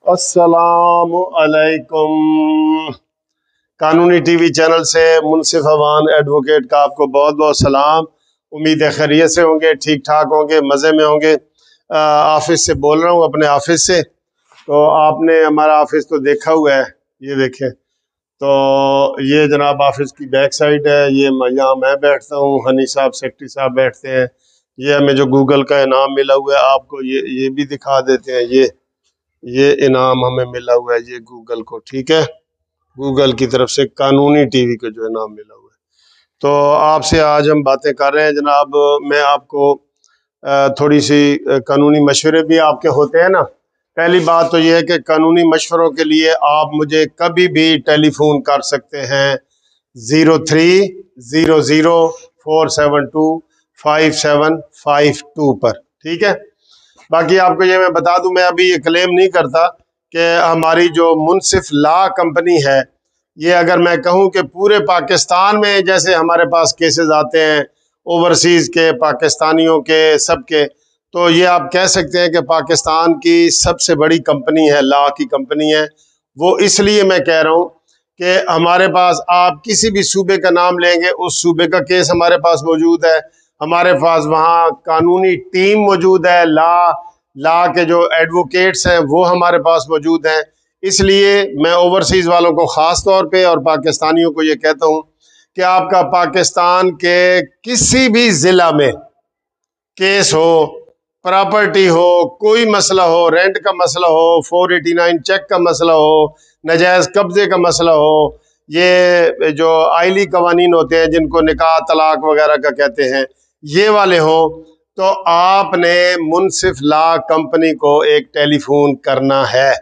अस्सलामु अलैकुम। कानूनी टीवी चैनल से मुनसिफ अवान एडवोकेट का आपको बहुत बहुत सलाम। उम्मीद है खैरियत से होंगे, ठीक ठाक होंगे, मज़े में होंगे। ऑफिस से बोल रहा हूँ, अपने ऑफिस से। तो आपने हमारा ऑफिस तो देखा हुआ है, ये देखें। तो ये जनाब ऑफिस की बैक साइड है। ये यहाँ मैं बैठता हूँ, हनी साहब सेक्रेटरी साहब बैठते हैं। ये हमें जो गूगल का इनाम मिला हुआ है, आपको ये भी दिखा देते हैं। ये इनाम हमें मिला हुआ है, ये गूगल को, ठीक है, गूगल की तरफ से कानूनी टीवी को जो इनाम मिला हुआ है। तो आपसे आज हम बातें कर रहे हैं जनाब। मैं आपको थोड़ी सी कानूनी मशवरे भी आपके होते हैं ना। पहली बात तो ये है कि कानूनी मशवरों के लिए आप मुझे कभी भी टेलीफोन कर सकते हैं 030047255752 पर, ठीक है। बाकी आपको ये मैं बता दूं, मैं अभी ये क्लेम नहीं करता कि हमारी जो मुनसिफ लॉ कंपनी है, ये अगर मैं कहूं कि पूरे पाकिस्तान में जैसे हमारे पास केसेस आते हैं ओवरसीज़ के, पाकिस्तानियों के, सब के, तो ये आप कह सकते हैं कि पाकिस्तान की सबसे बड़ी कंपनी है, लॉ की कंपनी है वो। इसलिए मैं कह रहा हूँ कि हमारे पास आप किसी भी सूबे का नाम लेंगे, उस सूबे का केस हमारे पास मौजूद है। हमारे पास वहाँ कानूनी टीम मौजूद है, लॉ के जो एडवोकेट्स हैं वो हमारे पास मौजूद हैं। इसलिए मैं ओवरसीज़ वालों को ख़ास तौर पे और पाकिस्तानियों को ये कहता हूँ कि आपका पाकिस्तान के किसी भी ज़िला में केस हो, प्रॉपर्टी हो, कोई मसला हो, रेंट का मसला हो, 489 चेक का मसला हो, नजायज़ कब्जे का मसला हो, ये जो आइली कवानीन होते हैं जिनको निकाह तलाक वगैरह का कहते हैं, ये वाले हो, तो आपने मुनसिफ लॉ कंपनी को एक टेलीफोन करना है।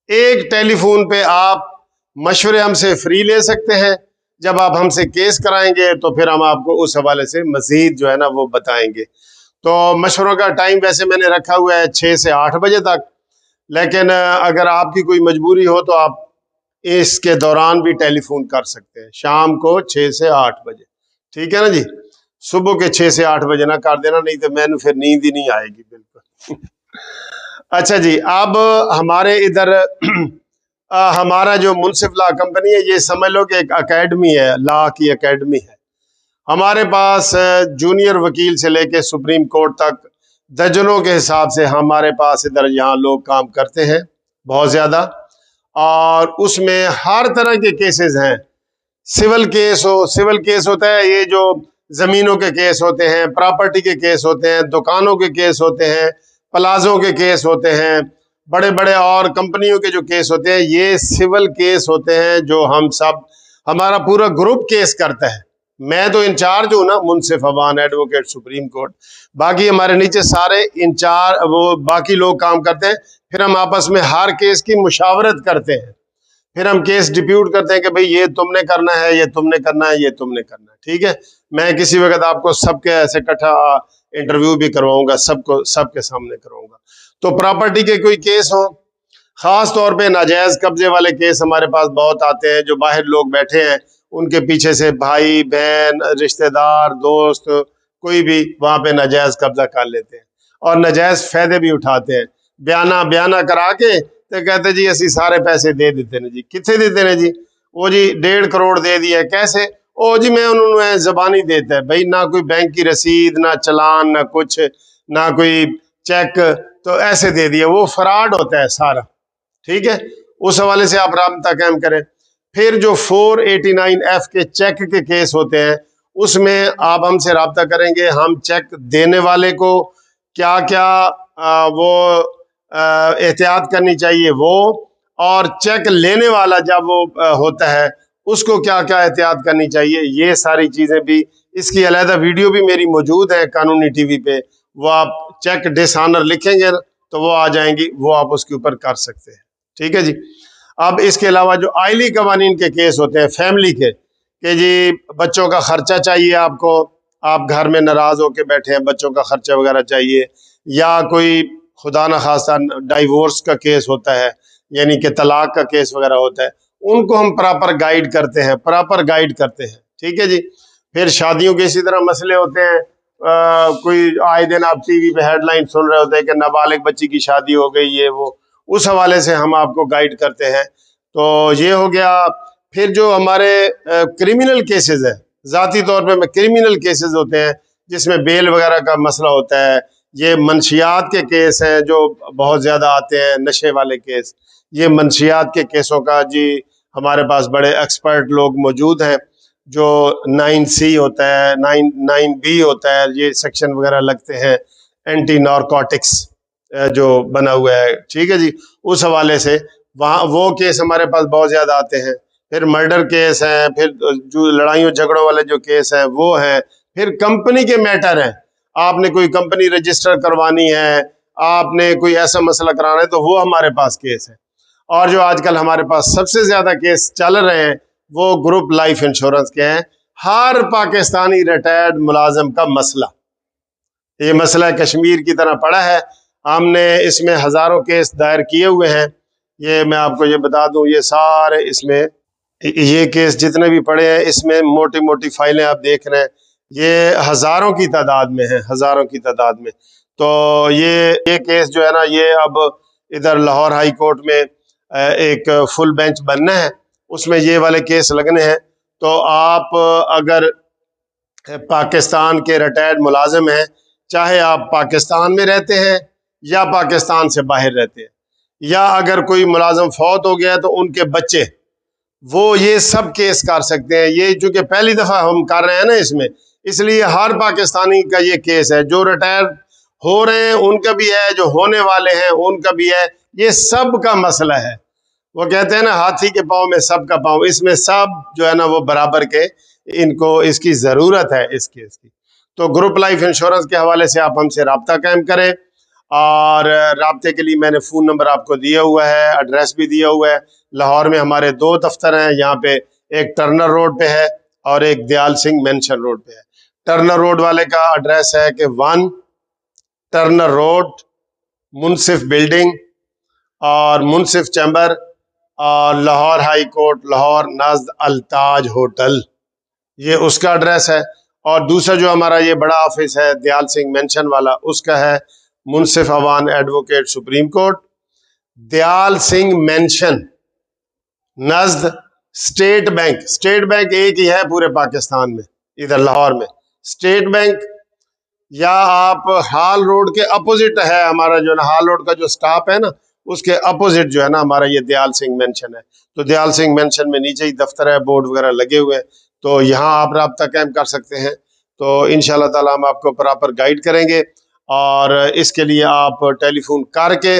एक टेलीफोन पे आप मशवरे हमसे फ्री ले सकते हैं। जब आप हमसे केस कराएंगे तो फिर हम आपको उस हवाले से मजीद जो है ना वो बताएंगे। तो मशवरों का टाइम वैसे मैंने रखा हुआ है 6 से 8 बजे तक, लेकिन अगर आपकी कोई मजबूरी हो तो आप इसके दौरान भी टेलीफोन कर सकते हैं, शाम को 6 से 8 बजे, ठीक है ना जी। सुबह के 6 से 8 बजे ना कर देना, नहीं तो मैंने फिर नींद ही नहीं आएगी बिल्कुल। अच्छा जी, अब हमारे इधर हमारा जो मुनसिफ लॉ कंपनी है, ये समझ लो कि एक एकेडमी है, लॉ की एकेडमी है। हमारे पास जूनियर वकील से लेके सुप्रीम कोर्ट तक दर्जनों के हिसाब से हमारे पास इधर यहाँ लोग काम करते हैं, बहुत ज़्यादा। और उसमें हर तरह के केसेस हैं। सिविल केस हो, सिविल केस होता है, ये जो ज़मीनों के केस होते हैं, प्रॉपर्टी के केस होते हैं, दुकानों के केस होते हैं, प्लाजों के केस होते हैं, बड़े बड़े और कंपनियों के जो केस होते हैं, ये सिविल केस होते हैं जो हम सब, हमारा पूरा ग्रुप केस करता है। मैं तो इंचार्ज हूँ ना, मुनसिफ अवान एडवोकेट सुप्रीम कोर्ट। बाकी हमारे नीचे सारे इंचार्ज, वो बाकी लोग काम करते हैं। फिर हम आपस में हर केस की मुशावरत करते हैं, फिर हम केस डिप्यूट करते हैं कि भाई ये तुमने करना है, ये तुमने करना है, ये तुमने करना है, ठीक है। मैं किसी वक्त आपको सबके ऐसे इकट्ठा इंटरव्यू भी करवाऊंगा, सबको सबके सामने करवाऊंगा। तो प्रॉपर्टी के कोई केस हो, खास तौर पे नाजायज कब्जे वाले केस हमारे पास बहुत आते हैं। जो बाहर लोग बैठे हैं उनके पीछे से भाई बहन रिश्तेदार दोस्त कोई भी वहां पे नाजायज कब्जा कर लेते हैं और नाजायज फायदे भी उठाते हैं। बयाना बयाना करा के तो कहते जी असी सारे पैसे दे देते ने जी। कितने देते ने जी? वो जी 1.5 करोड़ दे दिया। कैसे? ओ जी मैं उन्होंने जबानी देता है भाई, ना कोई बैंक की रसीद, ना चलान, ना कुछ, ना कोई चेक, तो ऐसे दे दिया। वो फ्रॉड होता है सारा, ठीक है। उस हवाले से आप राब्ता कायम करें। फिर जो 489F के चेक के केस होते हैं, उसमें आप हमसे राब्ता करेंगे। हम चेक देने वाले को क्या क्या वो एहतियात करनी चाहिए वो, और चेक लेने वाला जब वो होता है उसको क्या क्या एहतियात करनी चाहिए, ये सारी चीज़ें भी, इसकी अलहदा वीडियो भी मेरी मौजूद है कानूनी टीवी पे। वो आप चेक डिसऑनर लिखेंगे तो वो आ जाएंगी, वो आप उसके ऊपर कर सकते हैं, ठीक है जी। अब इसके अलावा जो आइली कवानीन के केस होते हैं फैमिली के, कि जी बच्चों का खर्चा चाहिए आपको, आप घर में नाराज़ होकर बैठे हैं, बच्चों का खर्चा वगैरह चाहिए, या कोई खुदा न खास्ता डाइवोर्स का केस होता है, यानी कि तलाक का केस वगैरह होता है, उनको हम प्रॉपर गाइड करते हैं, प्रॉपर गाइड करते हैं, ठीक है जी। फिर शादियों के इसी तरह मसले होते हैं। कोई आए दिन आप टीवी पे हेडलाइन सुन रहे होते हैं कि नाबालिग बच्ची की शादी हो गई, ये वो, उस हवाले से हम आपको गाइड करते हैं। तो ये हो गया। फिर जो हमारे क्रिमिनल केसेस है, ज़ाती तौर पे क्रिमिनल केसेस होते हैं जिसमें बेल वगैरह का मसला होता है, ये मंशियात के केस हैं जो बहुत ज़्यादा आते हैं, नशे वाले केस। ये मंशियात के केसों का जी हमारे पास बड़े एक्सपर्ट लोग मौजूद हैं। जो 9C होता है, 9B होता है, ये सेक्शन वगैरह लगते हैं, एंटी नारकोटिक्स जो बना हुआ है, ठीक है जी। उस हवाले से वहाँ वो केस हमारे पास बहुत ज़्यादा आते हैं। फिर मर्डर केस हैं, फिर जो लड़ाइयों झगड़ों वाले जो केस हैं वो हैं। फिर कंपनी के मैटर हैं, आपने कोई कंपनी रजिस्टर करवानी है, आपने कोई ऐसा मसला कराना है, तो वो हमारे पास केस है। और जो आजकल हमारे पास सबसे ज़्यादा केस चल रहे हैं वो ग्रुप लाइफ इंश्योरेंस के हैं। हर पाकिस्तानी रिटायर्ड मुलाजिम का मसला, ये मसला कश्मीर की तरह पड़ा है। हमने इसमें हज़ारों केस दायर किए हुए हैं। ये मैं आपको ये बता दूं, ये सारे इसमें ये केस जितने भी पड़े हैं, इसमें मोटी मोटी फाइलें आप देख रहे हैं, ये हज़ारों की तादाद में है, हज़ारों की तादाद में। तो ये केस जो है ना, ये अब इधर लाहौर हाई कोर्ट में एक फुल बेंच बनना है, उसमें ये वाले केस लगने हैं। तो आप अगर पाकिस्तान के रिटायर्ड मुलाजिम हैं, चाहे आप पाकिस्तान में रहते हैं या पाकिस्तान से बाहर रहते हैं, या अगर कोई मुलाजिम फौत हो गया है तो उनके बच्चे, वो ये सब केस कर सकते हैं। ये चूंकि पहली दफ़ा हम कर रहे हैं ना इसमें, इसलिए हर पाकिस्तानी का ये केस है। जो रिटायर हो रहे हैं उनका भी है, जो होने वाले हैं उनका भी है। ये सब का मसला है। वो कहते हैं ना, हाथी के पाँव में सबका पाँव, इसमें सब जो है ना वो बराबर के, इनको इसकी ज़रूरत है इस केस की। तो ग्रुप लाइफ इंश्योरेंस के हवाले से आप हमसे रब्ता कायम करें। और राब्ते के लिए मैंने फ़ोन नंबर आपको दिया हुआ है, एड्रेस भी दिया हुआ है। लाहौर में हमारे 2 दफ्तर हैं, यहाँ पे एक टर्नर रोड पे है और एक दयाल सिंह मेंशन रोड पे है। टर्नर रोड वाले का एड्रेस है कि 1 टर्नर रोड, मुनसिफ बिल्डिंग और मुनसिफ चैम्बर, और लाहौर हाई कोर्ट, लाहौर नज़द अल्ताज होटल, ये उसका एड्रेस है। और दूसरा जो हमारा ये बड़ा ऑफिस है दयाल सिंह मेंशन वाला, उसका है Munsif Awan advocate supreme court, Dayal Singh mansion, नज़द स्टेट बैंक। स्टेट बैंक एक ही है पूरे पाकिस्तान में, इधर लाहौर में स्टेट बैंक। या आप हाल रोड के अपोजिट है हमारा, जो ना हाल रोड का जो स्टॉप है ना, उसके अपोजिट जो है ना हमारा ये दयाल सिंह मेंशन है। तो दयाल सिंह मेंशन में नीचे ही दफ्तर है, बोर्ड वगैरह लगे हुए हैं, तो यहाँ आप रब्ता कायम कर सकते हैं। तो इंशाल्लाह ताला हम आपको प्रॉपर गाइड करेंगे। और इसके लिए आप टेलीफोन करके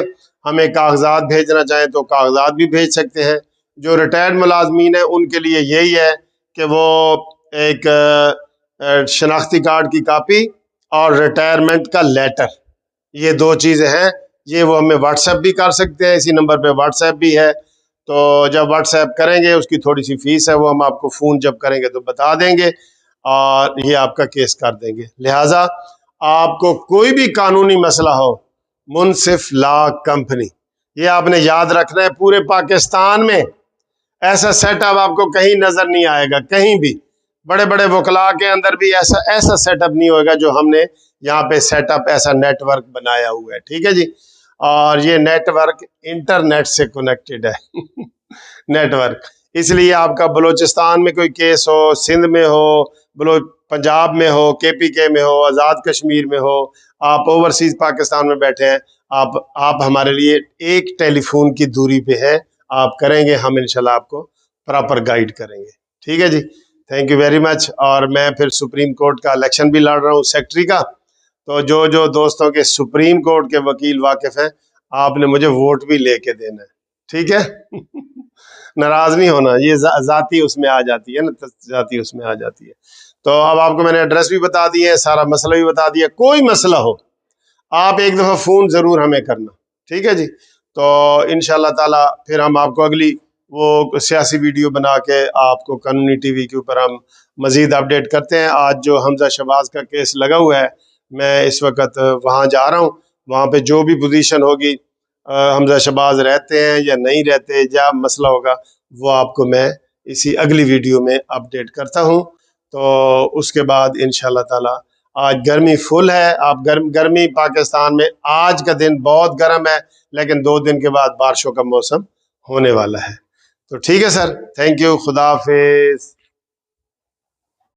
हमें कागजात भेजना चाहें तो कागजात भी भेज सकते हैं। जो रिटायर्ड मुलाजमीन है उनके लिए यही है कि वो एक शनाख्ती कार्ड की कापी और रिटायरमेंट का लेटर, ये 2 चीज़ें हैं। ये वो हमें व्हाट्सएप भी कर सकते हैं, इसी नंबर पे व्हाट्सएप भी है। तो जब व्हाट्सएप करेंगे उसकी थोड़ी सी फीस है, वो हम आपको फ़ोन जब करेंगे तो बता देंगे और ये आपका केस कर देंगे। लिहाजा आपको कोई भी कानूनी मसला हो, मुनसिफ लॉ कंपनी, ये आपने याद रखना है। पूरे पाकिस्तान में ऐसा सेटअप आपको कहीं नज़र नहीं आएगा, कहीं भी बड़े बड़े वकला के अंदर भी ऐसा ऐसा सेटअप नहीं होगा जो हमने यहाँ पे सेटअप, ऐसा नेटवर्क बनाया हुआ है, ठीक है जी। और ये नेटवर्क इंटरनेट से कनेक्टेड है नेटवर्क। इसलिए आपका बलूचिस्तान में कोई केस हो, सिंध में हो, पंजाब में हो, KPK में हो, आज़ाद कश्मीर में हो, आप ओवरसीज पाकिस्तान में बैठे हैं, आप हमारे लिए एक टेलीफोन की दूरी पे है। आप करेंगे, हम इंशाल्लाह आपको प्रॉपर गाइड करेंगे, ठीक है जी। Thank you very much. और मैं फिर सुप्रीम कोर्ट का इलेक्शन भी लड़ रहा हूँ सेक्रेटरी का। तो जो जो दोस्तों के सुप्रीम कोर्ट के वकील वाकिफ हैं, आपने मुझे वोट भी लेके देना है, ठीक है नाराज नहीं होना, ये जाती उसमें आ जाती है ना, जाती उसमें आ जाती है। तो अब आपको मैंने एड्रेस भी बता दिए, सारा मसला भी बता दिया। कोई मसला हो आप एक दफ़ा फ़ोन ज़रूर हमें करना, ठीक है जी। तो इंशाल्लाह ताला फिर हम आपको अगली वो सियासी वीडियो बना के आपको कानूनी TV के ऊपर हम मज़ीद अपडेट करते हैं। आज जो हमजा शहबाज का केस लगा हुआ है, मैं इस वक्त वहाँ जा रहा हूँ। वहाँ पे जो भी पोजीशन होगी, हमजा शहबाज रहते हैं या नहीं रहते, या मसला होगा, वो आपको मैं इसी अगली वीडियो में अपडेट करता हूँ। तो उसके बाद इंशाल्लाह ताला आज गर्मी फुल है। आप गर्मी पाकिस्तान में आज का दिन बहुत गर्म है, लेकिन 2 दिन के बाद बारिशों का मौसम होने वाला है। तो ठीक है सर, थैंक यू, खुदा हाफिज।